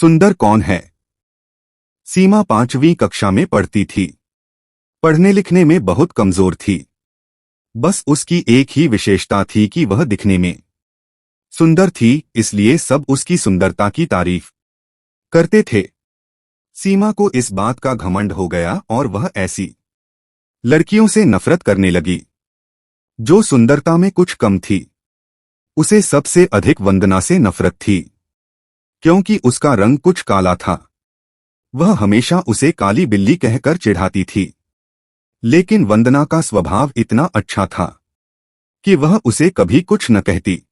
सुंदर कौन है? सीमा 5वीं कक्षा में पढ़ती थी। पढ़ने लिखने में बहुत कमजोर थी। बस उसकी एक ही विशेषता थी कि वह दिखने में सुंदर थी, इसलिए सब उसकी सुंदरता की तारीफ करते थे। सीमा को इस बात का घमंड हो गया और वह ऐसी लड़कियों से नफरत करने लगी जो सुंदरता में कुछ कम थी। उसे सबसे अधिक वंदना से नफरत थी, क्योंकि उसका रंग कुछ काला था। वह हमेशा उसे काली बिल्ली कहकर चिढ़ाती थी, लेकिन वंदना का स्वभाव इतना अच्छा था कि वह उसे कभी कुछ न कहती।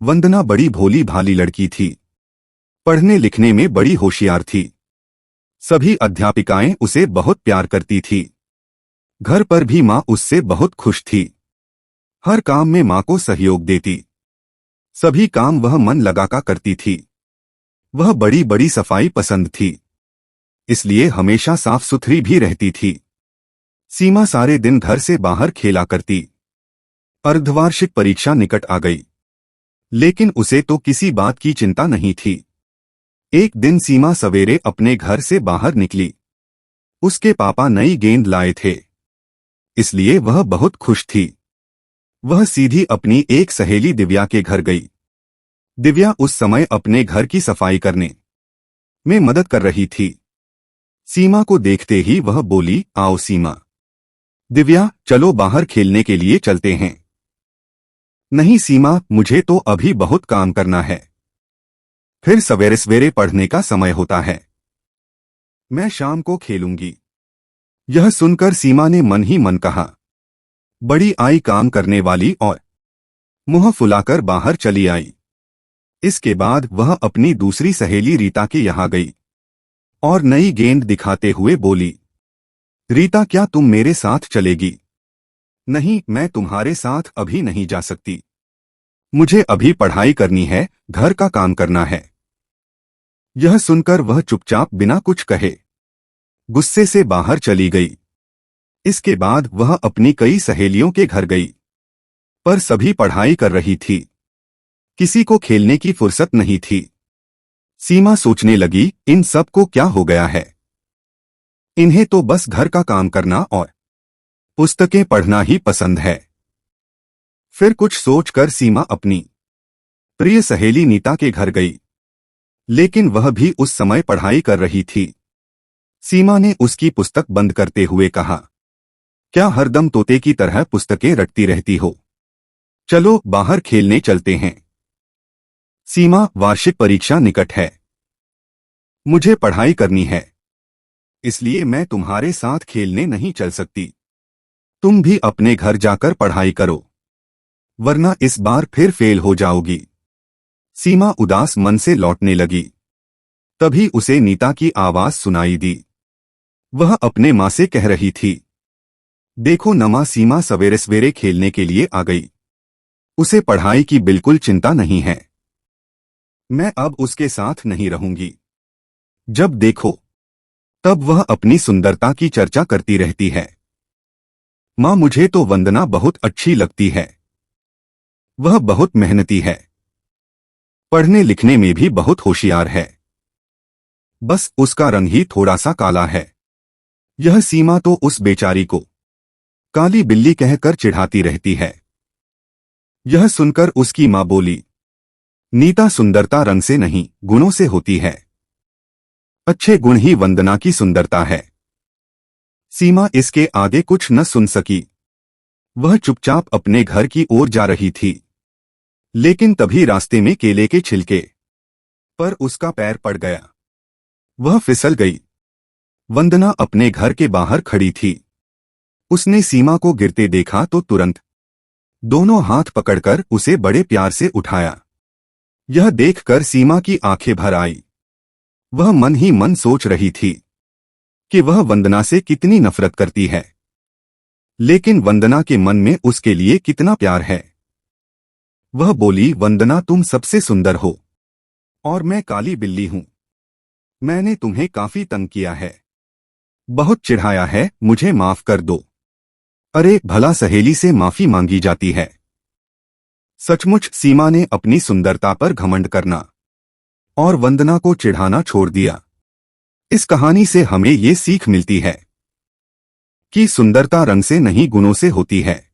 वंदना बड़ी भोली भाली लड़की थी। पढ़ने लिखने में बड़ी होशियार थी। सभी अध्यापिकाएं उसे बहुत प्यार करती थी। घर पर भी माँ उससे बहुत खुश थी। हर काम में माँ को सहयोग देती। सभी काम वह मन लगाकर करती थी। वह बड़ी बड़ी सफाई पसंद थी, इसलिए हमेशा साफ सुथरी भी रहती थी। सीमा सारे दिन घर से बाहर खेला करती। अर्धवार्षिक परीक्षा निकट आ गई, लेकिन उसे तो किसी बात की चिंता नहीं थी। एक दिन सीमा सवेरे अपने घर से बाहर निकली। उसके पापा नई गेंद लाए थे, इसलिए वह बहुत खुश थी। वह सीधी अपनी एक सहेली दिव्या के घर गई। दिव्या उस समय अपने घर की सफाई करने में मदद कर रही थी। सीमा को देखते ही वह बोली, आओ सीमा। दिव्या, चलो बाहर खेलने के लिए चलते हैं। नहीं सीमा, मुझे तो अभी बहुत काम करना है। फिर सवेरे सवेरे पढ़ने का समय होता है। मैं शाम को खेलूंगी। यह सुनकर सीमा ने मन ही मन कहा, बड़ी आई काम करने वाली, और मुंह फुलाकर बाहर चली आई। इसके बाद वह अपनी दूसरी सहेली रीता के यहाँ गई और नई गेंद दिखाते हुए बोली, रीता, क्या तुम मेरे साथ चलेगी? नहीं, मैं तुम्हारे साथ अभी नहीं जा सकती। मुझे अभी पढ़ाई करनी है, घर का काम करना है। यह सुनकर वह चुपचाप बिना कुछ कहे गुस्से से बाहर चली गई। इसके बाद वह अपनी कई सहेलियों के घर गई, पर सभी पढ़ाई कर रही थी। किसी को खेलने की फुर्सत नहीं थी। सीमा सोचने लगी, इन सब को क्या हो गया है? इन्हें तो बस घर का काम करना और पुस्तकें पढ़ना ही पसंद है। फिर कुछ सोचकर सीमा अपनी प्रिय सहेली नीता के घर गई, लेकिन वह भी उस समय पढ़ाई कर रही थी। सीमा ने उसकी पुस्तक बंद करते हुए कहा, क्या हरदम तोते की तरह पुस्तकें रटती रहती हो? चलो बाहर खेलने चलते हैं। सीमा, वार्षिक परीक्षा निकट है। मुझे पढ़ाई करनी है, इसलिए मैं तुम्हारे साथ खेलने नहीं चल सकती। तुम भी अपने घर जाकर पढ़ाई करो, वरना इस बार फिर फेल हो जाओगी। सीमा उदास मन से लौटने लगी। तभी उसे नीता की आवाज सुनाई दी। वह अपने माँ से कह रही थी, देखो न माँ, सीमा सवेरे सवेरे खेलने के लिए आ गई। उसे पढ़ाई की बिल्कुल चिंता नहीं है। मैं अब उसके साथ नहीं रहूंगी। जब देखो तब वह अपनी सुंदरता की चर्चा करती रहती है। माँ, मुझे तो वंदना बहुत अच्छी लगती है। वह बहुत मेहनती है, पढ़ने लिखने में भी बहुत होशियार है। बस उसका रंग ही थोड़ा सा काला है। यह सीमा तो उस बेचारी को काली बिल्ली कहकर चिढ़ाती रहती है। यह सुनकर उसकी माँ बोली, नीता, सुंदरता रंग से नहीं, गुणों से होती है। अच्छे गुण ही वंदना की सुंदरता है। सीमा इसके आगे कुछ न सुन सकी। वह चुपचाप अपने घर की ओर जा रही थी, लेकिन तभी रास्ते में केले के छिलके पर उसका पैर पड़ गया। वह फिसल गई। वंदना अपने घर के बाहर खड़ी थी। उसने सीमा को गिरते देखा तो तुरंत दोनों हाथ पकड़कर उसे बड़े प्यार से उठाया। यह देखकर सीमा की आंखें भर आई। वह मन ही मन सोच रही थी कि वह वंदना से कितनी नफरत करती है, लेकिन वंदना के मन में उसके लिए कितना प्यार है। वह बोली, वंदना, तुम सबसे सुंदर हो और मैं काली बिल्ली हूं। मैंने तुम्हें काफी तंग किया है, बहुत चिढ़ाया है, मुझे माफ कर दो। अरे भला सहेली से माफी मांगी जाती है? सचमुच सीमा ने अपनी सुंदरता पर घमंड करना और वंदना को चिढ़ाना छोड़ दिया। इस कहानी से हमें ये सीख मिलती है कि सुंदरता रंग से नहीं गुणों से होती है।